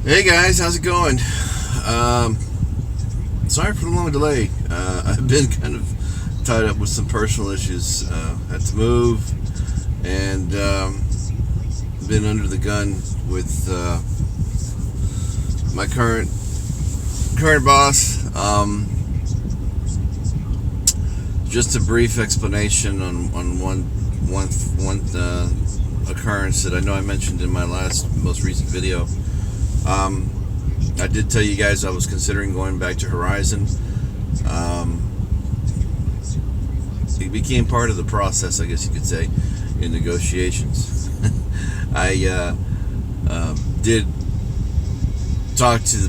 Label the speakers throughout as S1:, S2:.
S1: Hey guys, how's it going? Sorry for the long delay. I've been kind of tied up with some personal issues. Had to move, and been under the gun with my current boss. Just a brief explanation on one occurrence that I know I mentioned in my most recent video. I did tell you guys I was considering going back to Horizon. It became part of the process, I guess you could say, in negotiations. I did talk to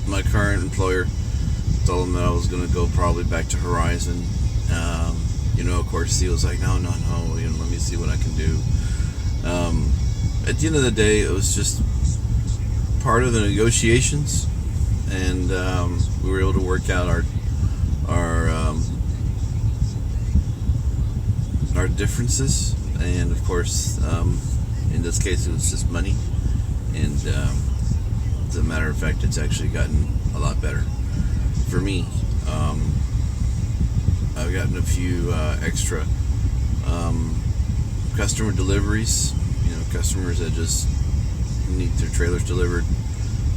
S1: my current employer. Told him that I was going to go probably back to Horizon. Of course, he was like, no, let me see what I can do. At the end of the day, it was just part of the negotiations, and we were able to work out our differences. And of course, in this case, it was just money. And as a matter of fact, it's actually gotten a lot better for me. I've gotten a few extra customer deliveries. Customers that just need their trailers delivered,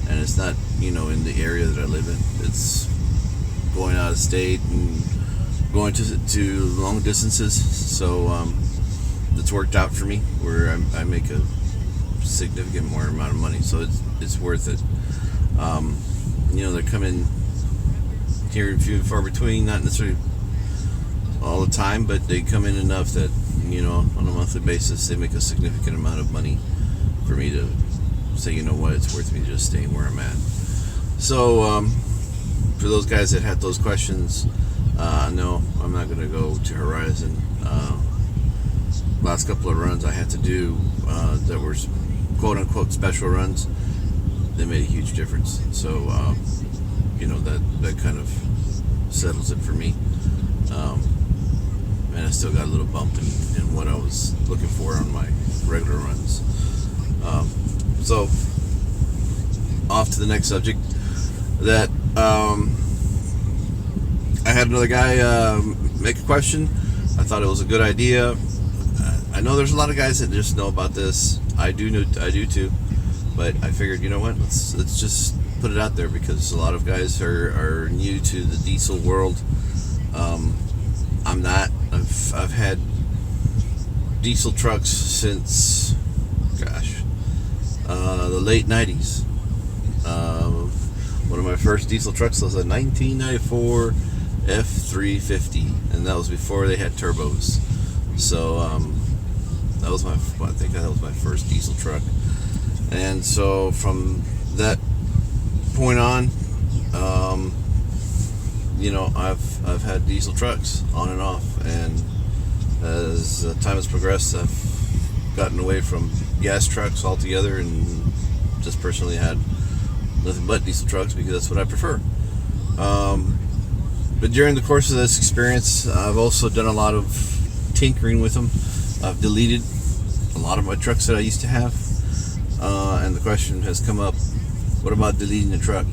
S1: and it's not in the area that I live in. It's going out of state and going to long distances. So it's worked out for me where I make a significant more amount of money, so it's worth it. They're coming here and few and far between, not necessarily all the time, but they come in enough that on a monthly basis they make a significant amount of money for me to say, it's worth me just staying where I'm at. So for those guys that had those questions, no, I'm not going to go to Horizon. Last couple of runs I had to do that were quote unquote special runs, they made a huge difference. So that kind of settles it for me. And I still got a little bump in what I was looking for on my regular runs. So off to the next subject. That I had another guy make a question. I thought it was a good idea. I know there's a lot of guys that just know about this. I do too. But I figured, let's just put it out there, because a lot of guys are new to the diesel world. I'm not. I've had diesel trucks since, the late 90s. One of my first diesel trucks was a 1994 F350, and that was before they had turbos. So that was I think that was my first diesel truck. And so from that point on, I've had diesel trucks on and off, and as time has progressed, I've gotten away from gas trucks altogether and just personally had nothing but diesel trucks because that's what I prefer. But during the course of this experience, I've also done a lot of tinkering with them. I've deleted a lot of my trucks that I used to have, and the question has come up, what about deleting the truck?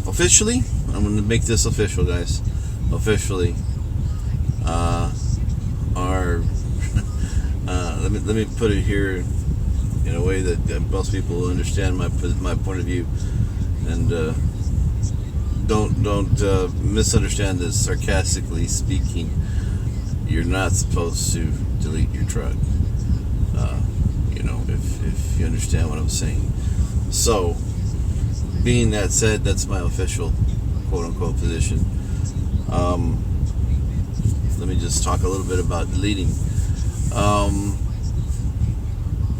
S1: Officially, I'm going to make this official, guys. Officially, let me put it here in a way that most people will understand my point of view, and don't misunderstand this. Sarcastically speaking, you're not supposed to delete your truck. If you understand what I'm saying. So, being that said, that's my official quote-unquote position. Let me just talk a little bit about deleting.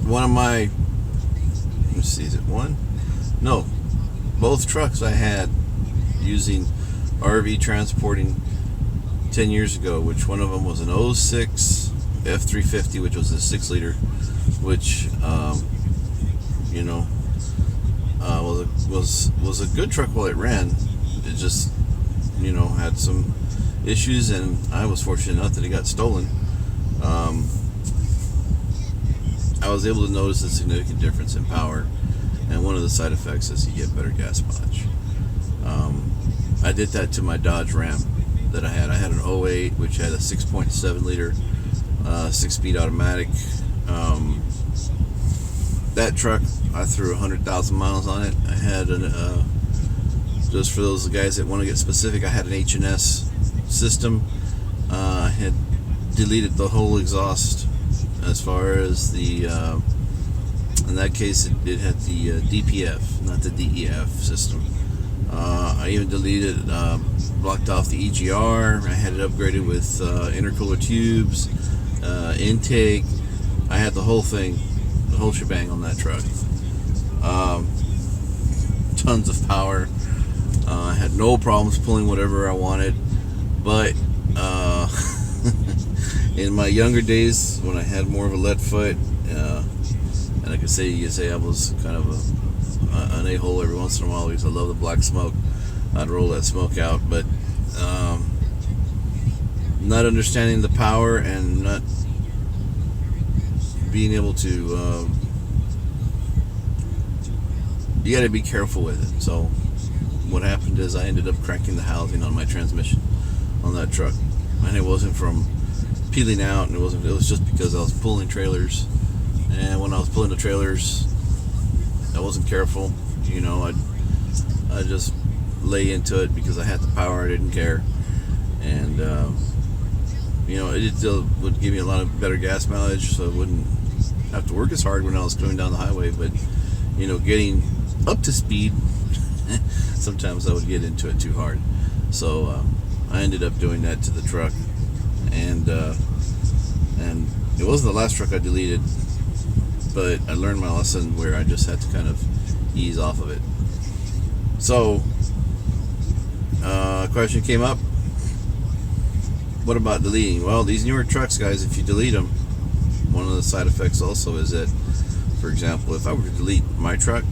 S1: One of my, let me see, is it one? No, both trucks I had using RV transporting 10 years ago, which one of them was an 06 F350, which was a 6-liter, which was a good truck while it ran. It just had some issues, and I was fortunate enough that it got stolen. I was able to notice a significant difference in power, and one of the side effects is you get better gas mileage. I did that to my Dodge Ram that I had. I had an '08, which had a 6.7 liter 6-speed automatic. That truck, I threw 100,000 miles on it. I had just for those guys that want to get specific, I had an H&S system. I had deleted the whole exhaust as far as the in that case it had the DPF, not the DEF system. I even deleted, blocked off the EGR. I had it upgraded with intercooler tubes, intake. I had the whole thing, the whole shebang on that truck. Tons of power. I had no problems pulling whatever I wanted, but in my younger days, when I had more of a lead foot, and I could say, you say I was kind of an a-hole every once in a while because I love the black smoke. I'd roll that smoke out, but not understanding the power and not being able to, you got to be careful with it. So what happened is I ended up cracking the housing on my transmission on that truck, and it wasn't from peeling out, and it was just because I was pulling trailers, and when I was pulling the trailers I wasn't careful. I just lay into it because I had the power. I didn't care, and it still would give me a lot of better gas mileage, so I wouldn't have to work as hard when I was coming down the highway. But getting up to speed, sometimes I would get into it too hard. So I ended up doing that to the truck, and it wasn't the last truck I deleted, but I learned my lesson where I just had to kind of ease off of it. So a question came up, what about deleting? Well, these newer trucks, guys, if you delete them, one of the side effects also is that, for example, if I were to delete my truck,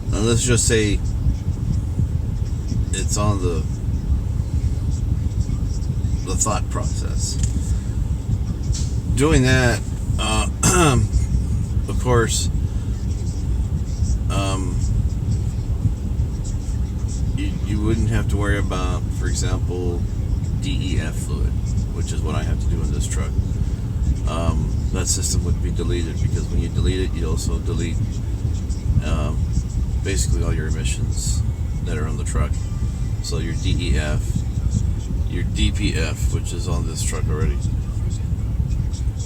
S1: and let's just say it's on the thought process, doing that, of course, you wouldn't have to worry about, for example, DEF fluid, which is what I have to do in this truck. That system would be deleted, because when you delete it, you also delete basically all your emissions that are on the truck. So your DEF, your DPF, which is on this truck already,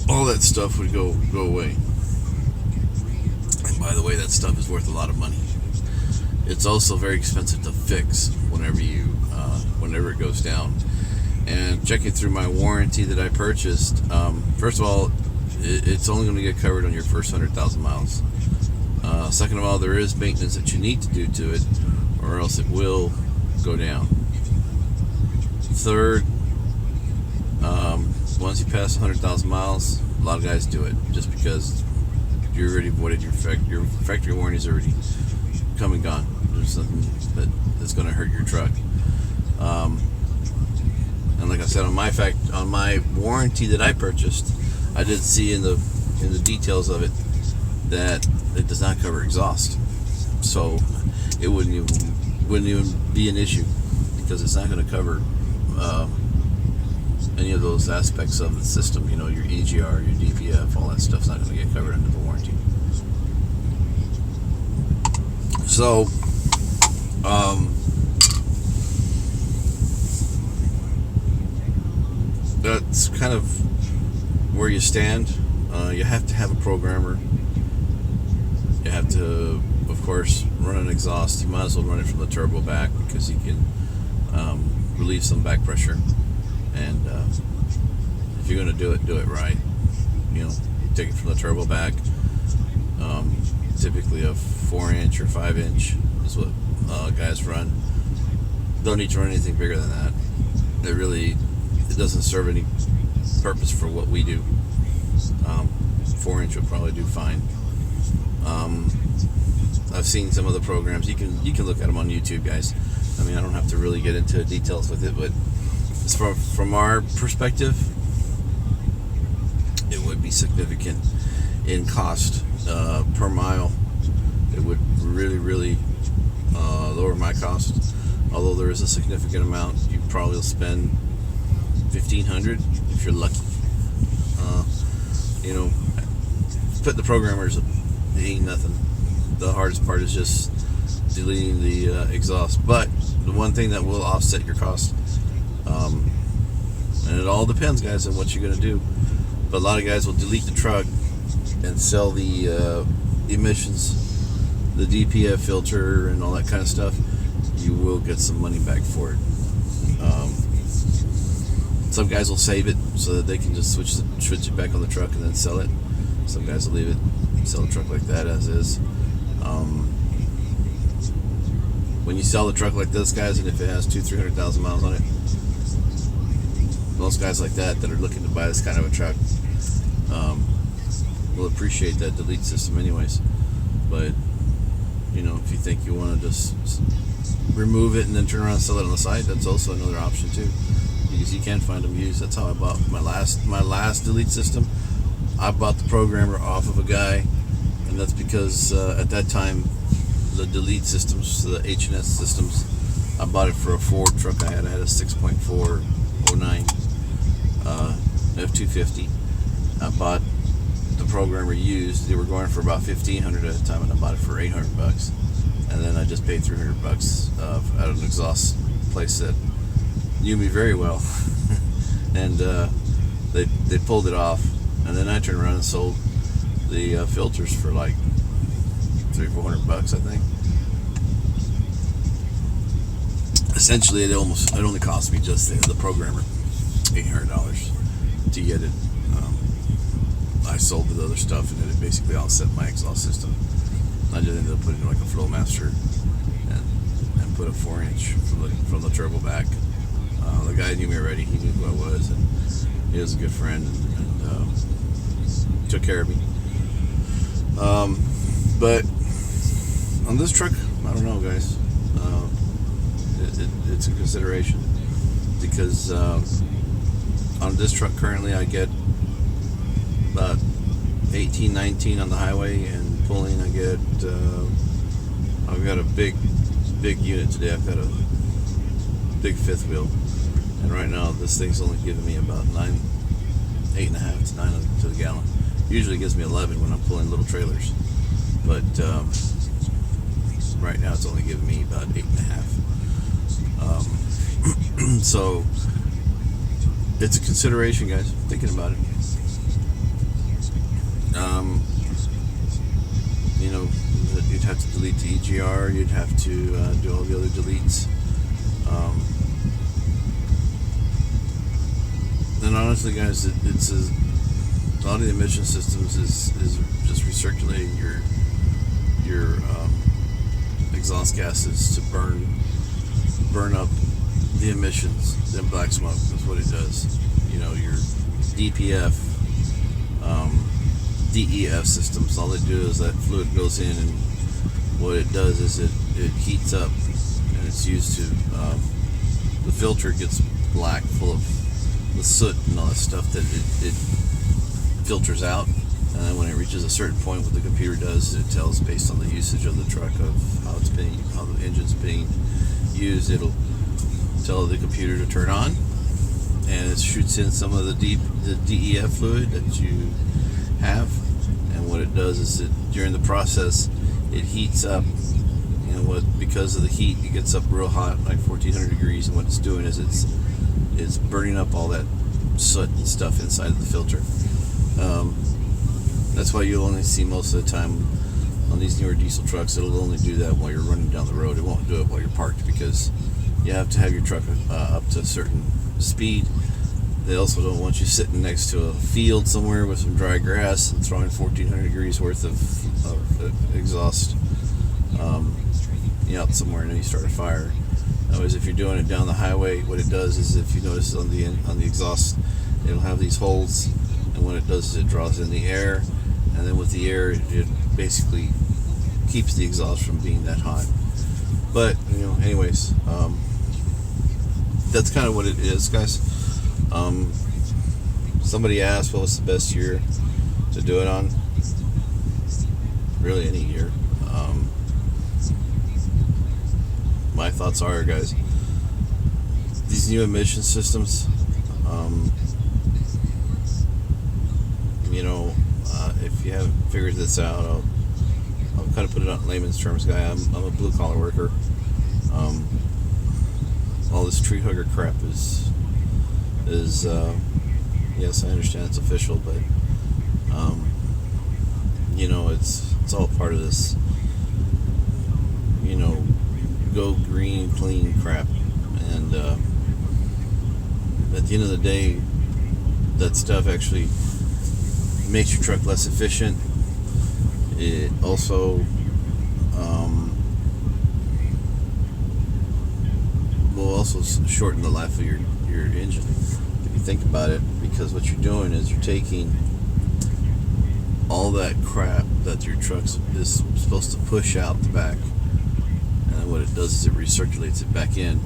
S1: all that stuff would go away. And by the way, that stuff is worth a lot of money. It's also very expensive to fix whenever it goes down. And checking through my warranty that I purchased, first of all, it's only going to get covered on your first 100,000 miles. Second of all, there is maintenance that you need to do to it, or else it will go down. Third, once you pass 100,000 miles, a lot of guys do it just because you already avoided your factory warranty is already come and gone. There's something that's going to hurt your truck. And like I said, on my warranty that I purchased, I did see in the details of it that it does not cover exhaust, so it wouldn't even be an issue, because it's not going to cover any of those aspects of the system. Your EGR, your DPF, all that stuff's not going to get covered under the warranty. So that's kind of where you stand. You have to have a programmer. You have to, of course, run an exhaust. You might as well run it from the turbo back, because you can relieve some back pressure. And if you're going to do it right. Take it from the turbo back. Typically a 4-inch or 5-inch is what guys run. Don't need to run anything bigger than that. It doesn't serve any purpose for what we do. 4-inch would probably do fine. I've seen some of the programs. You can look at them on YouTube, guys. I mean, I don't have to really get into details with it, but from our perspective, it would be significant in cost per mile. It would really lower my cost. Although there is a significant amount, you probably will spend $1,500 if you're lucky. You know, put the programmers, it ain't nothing. The hardest part is just deleting the exhaust. But the one thing that will offset your cost, and it all depends, guys, on what you're going to do. But a lot of guys will delete the truck and sell the emissions, the DPF filter, and all that kind of stuff. You will get some money back for it. Some guys will save it so that they can just switch it back on the truck and then sell it. Some guys will leave it, sell the truck like that as is. When you sell the truck like this, guys, and if it has 200,000-300,000 miles on it, most guys like that are looking to buy this kind of a truck will appreciate that delete system anyways. But you know, if you think you want to just remove it and then turn around and sell it on the side, that's also another option too, because you can find them used. That's how I bought my last delete system. I bought the programmer off of a guy, and that's because at that time the delete systems, the H&S systems, I bought it for a Ford truck I had. I had a 6.4 09 F250. I bought the programmer used. They were going for about $1,500 at the time, and I bought it for $800. And then I just paid $300 at an exhaust place that knew me very well, and they pulled it off. And then I turned around and sold the filters for like $300-400, I think. Essentially, it only cost me just the programmer $800 to get it. I sold the other stuff, and it basically offset my exhaust system. I just ended up putting like a Flowmaster and put a 4-inch from the turbo back. The guy knew me already. He knew who I was, and he was a good friend, and took care of me. But on this truck, I don't know, guys. It's a consideration, because on this truck currently I get about 18, 19 on the highway, and pulling I get I've got a big unit today. I've got a big fifth wheel, and right now this thing's only giving me about 8.5 to 9 to the gallon. Usually it gives me 11 when I'm pulling little trailers, but right now it's only giving me about 8.5. So it's a consideration, guys. Thinking about it. You know, you'd have to delete the EGR. You'd have to do all the other deletes. And honestly, guys, it's a lot of the emission systems is just recirculating your exhaust gases to burn up the emissions. Then black smoke is what it does. You know, your DPF, DEF systems, all they do is that fluid goes in, and what it does is it heats up, and it's used to the filter gets black, full of the soot and all that stuff that it filters out, and then when it reaches a certain point, what the computer does, it tells based on the usage of the truck of how the engine's being used. It'll tell the computer to turn on, and it shoots in some of the DEF fluid that you have, and what it does is during the process it heats up. You know what? Because of the heat, it gets up real hot, like 1400 degrees, and what it's doing is it's burning up all that soot and stuff inside of the filter. That's why you'll only see most of the time on these newer diesel trucks, it'll only do that while you're running down the road. It won't do it while you're parked, because you have to have your truck up to a certain speed. They also don't want you sitting next to a field somewhere with some dry grass and throwing 1400 degrees worth of exhaust out somewhere, and then you start a fire. Otherwise, if you're doing it down the highway, what it does is, if you notice on the exhaust, it'll have these holes, and what it does is it draws in the air, and then with the air, it basically keeps the exhaust from being that hot. But anyways, that's kind of what it is, guys. Somebody asked, what's the best year? to do it on. Really, any year. My thoughts are, guys, these new emission systems, if you haven't figured this out, I'll kind of put it on layman's terms, guy. I'm a blue collar worker. All this tree hugger crap is yes, I understand it's official, but it's all part of this, go green, clean crap. And at the end of the day, that stuff actually makes your truck less efficient. It also will also shorten the life of your engine, if you think about it, because what you're doing is you're taking all that crap that your truck is supposed to push out the back, and what it does is it recirculates it back in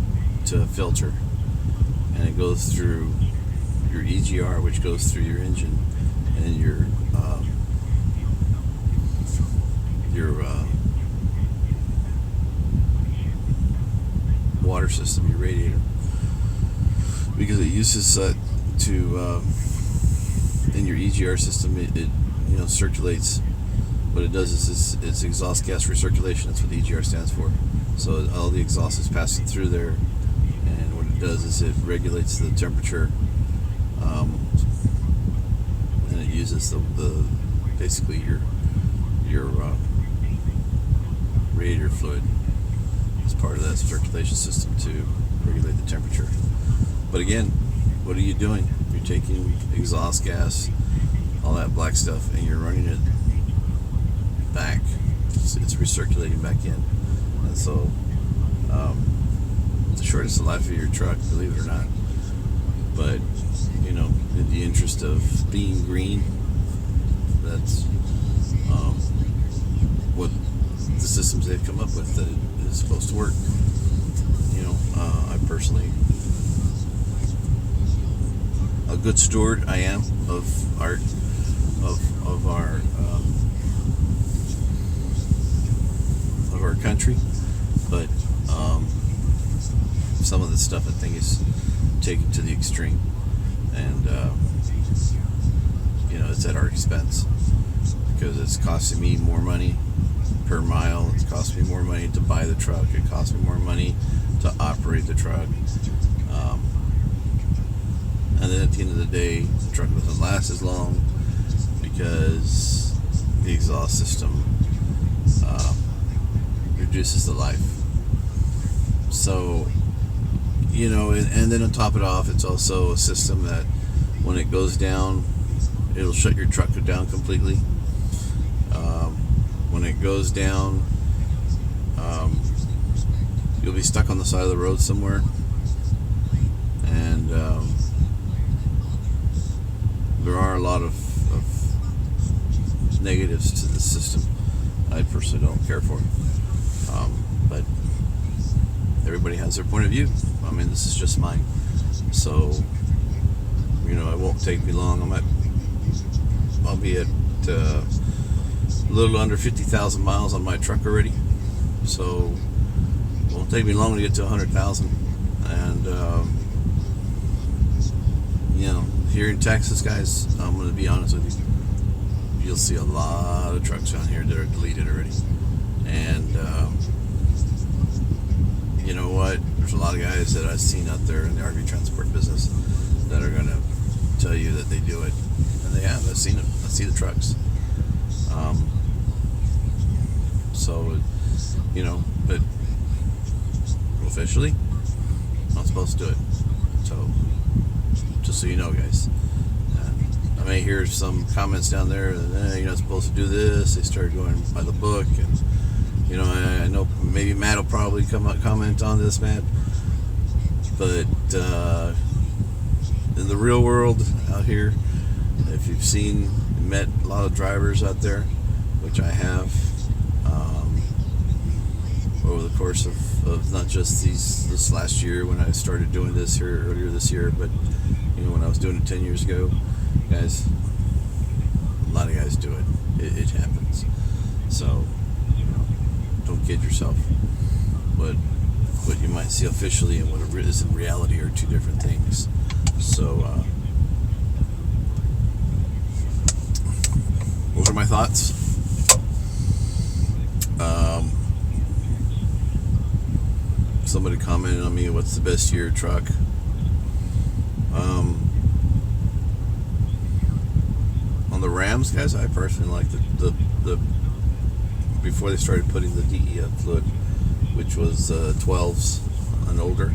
S1: to a filter, and it goes through your EGR, which goes through your engine and your water system, your radiator, because it uses to in your EGR system, it circulates. What it does is it's exhaust gas recirculation. That's what the EGR stands for. So all the exhaust is passing through there, and what it does is it regulates the temperature, and it uses the basically your radiator fluid as part of that circulation system to regulate the temperature. But again, what are you doing? You're taking exhaust gas, all that black stuff, and you're running it back. It's recirculating back in, and so the shortest the life of your truck, believe it or not. But in the interest of being green, that's what the systems they've come up with that it is supposed to work. I personally, a good steward I am of our country, but some of the stuff I think is taken to the extreme, and it's at our expense, because it's costing me more money per mile. It's costing me more money to buy the truck. It costs me more money to operate the truck, and then at the end of the day, the truck doesn't last as long because the exhaust system reduces the life. So and then on top of it off, it's also a system that when it goes down, it'll shut your truck down completely. When it goes down, you'll be stuck on the side of the road somewhere, and there are a lot of negatives to the system I personally don't care for, but everybody has their point of view. I mean, this is just mine, so it won't take me long. I'll be at a little under 50,000 miles on my truck already, so it won't take me long to get to 100,000. And here in Texas, guys, I'm going to be honest with you, you'll see a lot of trucks on here that are deleted already. And you know what? There's a lot of guys that I've seen out there in the RV transport business that are going to tell you that they do it, and they have. I've seen it. I see the trucks. So, but officially, I'm not supposed to do it. So, just so you know, guys. I may hear some comments down there that you're not supposed to do this. They started going by the book, and I know maybe Matt will probably comment on this, Matt. But in the real world out here, if you've met a lot of drivers out there, which I have, over the course of not just this last year when I started doing this here earlier this year, but when I was doing it 10 years ago, guys, a lot of guys guys do it. It happens. So, don't kid yourself. What you might see officially and what it is in reality are two different things. So, those are my thoughts. Somebody commented on me, what's the best year truck? On the Rams, guys, I personally like the before they started putting the DEF fluid, which was 12s and older.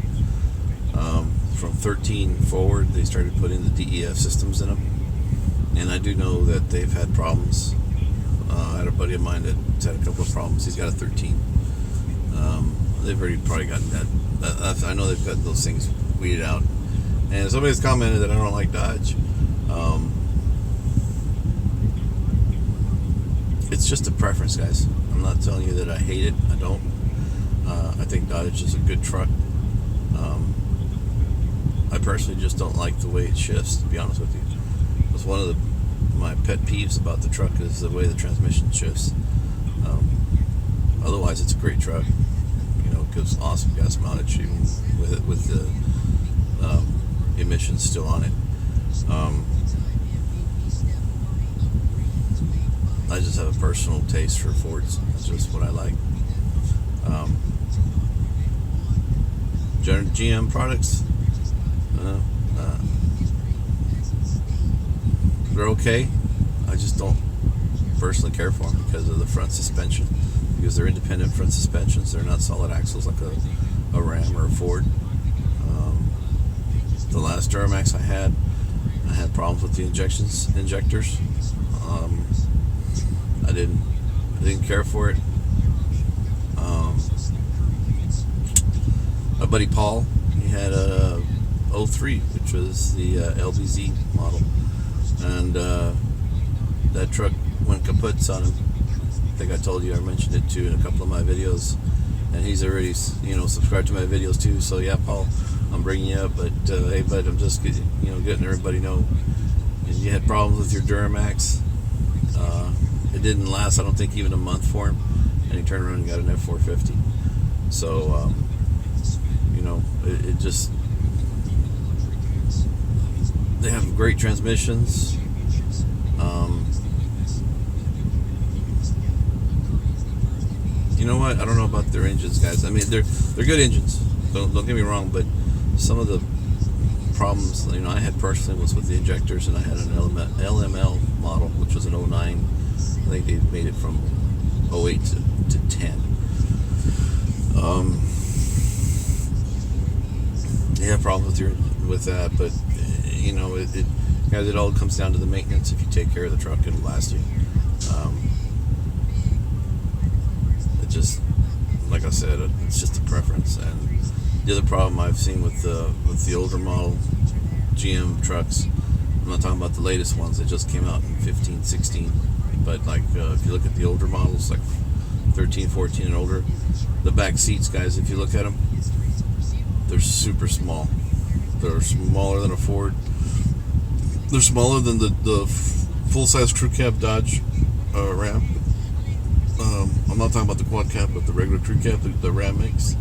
S1: From 13 forward, they started putting the DEF systems in them, and I do know that they've had problems. I had a buddy of mine that's had a couple of problems. He's got a 13. They've already probably gotten that. I know they've got those things weeded out. And somebody's commented that I don't like Dodge. It's just a preference, guys. I'm not telling you that I hate it. I don't. I think Dodge is a good truck. I personally just don't like the way it shifts, to be honest with you. It's one of my pet peeves about the truck is the way the transmission shifts. Otherwise, it's a great truck. It gives awesome gas mileage, even with the emissions still on it. I just have a personal taste for Fords. That's just what I like. GM products, they're okay. I just don't personally care for them because of the front suspension. Because they're independent front suspensions. They're not solid axles like a Ram or a Ford. The last Duramax I had problems with the injectors. I didn't care for it. My buddy Paul, he had a 03, which was the LBZ model, and that truck went kaputs on him. I think I told you, I mentioned it too in a couple of my videos, and he's already subscribed to my videos too. So yeah, Paul, I'm bringing you up, but hey, bud, I'm just getting everybody know. You had problems with your Duramax. It didn't last, I don't think, even a month for him, and he turned around and got an F450. So it just, they have great transmissions. You know what? I don't know about their engines, guys. I mean, they're good engines. Don't get me wrong, but some of the problems I had personally was with the injectors, and I had an LML model, which was an 09. I think they made it from 08 to 10. They have problems with that, but guys, it all comes down to the maintenance. If you take care of the truck, it'll last you. Just like I said, it's just a preference. And the other problem I've seen with the older model GM trucks, I'm not talking about the latest ones that just came out in 15, 16, but like if you look at the older models, like 13, 14 and older, the back seats, guys, if you look at them, they're super small. They're smaller than a Ford. They're smaller than the full-size crew cab Dodge Ram. I'm not talking about the quad cab, but the regular crew cab the Ram makes.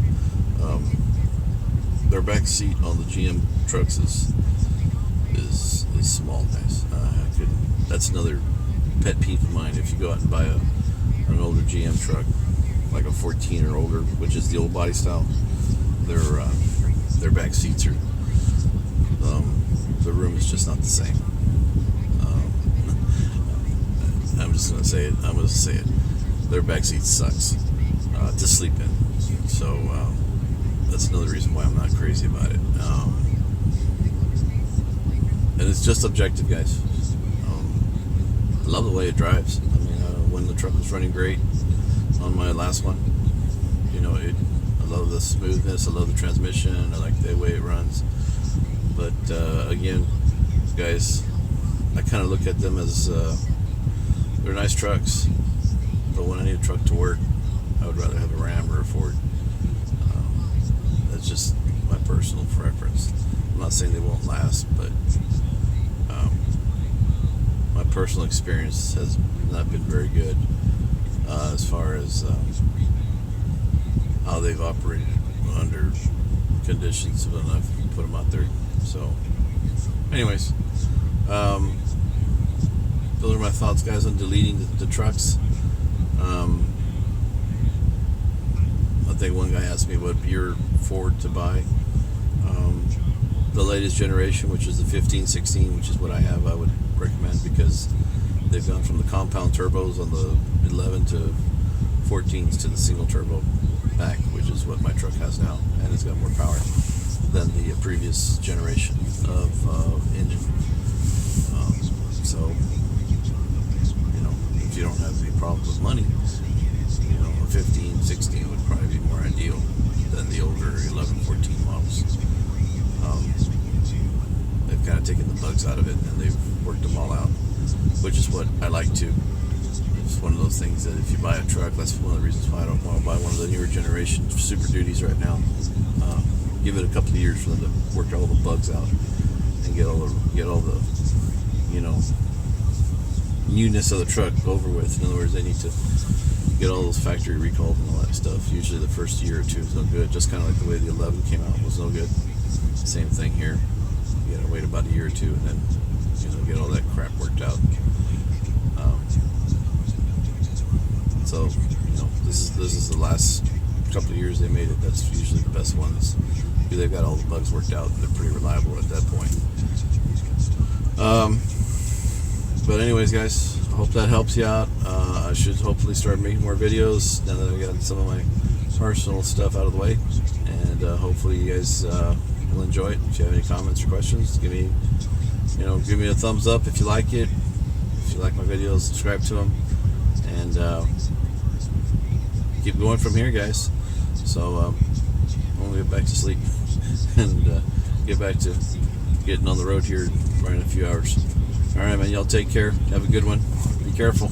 S1: Their back seat on the GM trucks is small, guys. That's another pet peeve of mine. If you go out and buy an older GM truck, like a 14 or older, which is the old body style, their back seats are, the room is just not the same. I'm just gonna say it. Their back seat sucks to sleep in. So that's another reason why I'm not crazy about it. And it's just objective, guys. I love the way it drives. I mean, when the truck was running great on my last one, I love the smoothness, I love the transmission, I like the way it runs. But again, guys, I kind of look at them as they're nice trucks, but when I need a truck to work, I would rather have a Ram or a Ford. That's just my personal preference. I'm not saying they won't last, but my personal experience has not been very good as far as how they've operated under conditions when I've put them out there. So, anyways, those are my thoughts, guys, on deleting the trucks. I think one guy asked me what year Ford to buy. The latest generation, which is the 15, 16, which is what I have, I would recommend, because they've gone from the compound turbos on the 11 to 14s to the single turbo back, which is what my truck has now, and it's got more power than the previous generation of engine. So, you know, if you don't have any problems with money, you know, a 15, 16 would probably be more ideal than the older 11, 14 models. They've kind of taken the bugs out of it and they've worked them all out, which is what I like to. It's one of those things that if you buy a truck, that's one of the reasons why I don't want to buy one of the newer generation Super Duties right now. Give it a couple of years for them to work all the bugs out and get all the you know, newness of the truck over with. In other words, they need to get all those factory recalls and all that stuff. Usually the first year or two is no good, just kind of like the way the 11 came out was no good. Same thing here. You gotta wait about a year or two and then, you know, get all that crap worked out. So, you know, this is the last couple of years they made it. That's usually the best ones. They've got all the bugs worked out and they're pretty reliable at that point. But anyways, guys, I hope that helps you out. I should hopefully start making more videos now that I've got some of my personal stuff out of the way, and hopefully you guys will enjoy it. If you have any comments or questions, give me a thumbs up if you like it. If you like my videos, subscribe to them, and keep going from here, guys. So I'm gonna get back to sleep and get back to getting on the road here in a few hours. All right, man, y'all take care. Have a good one. Be careful.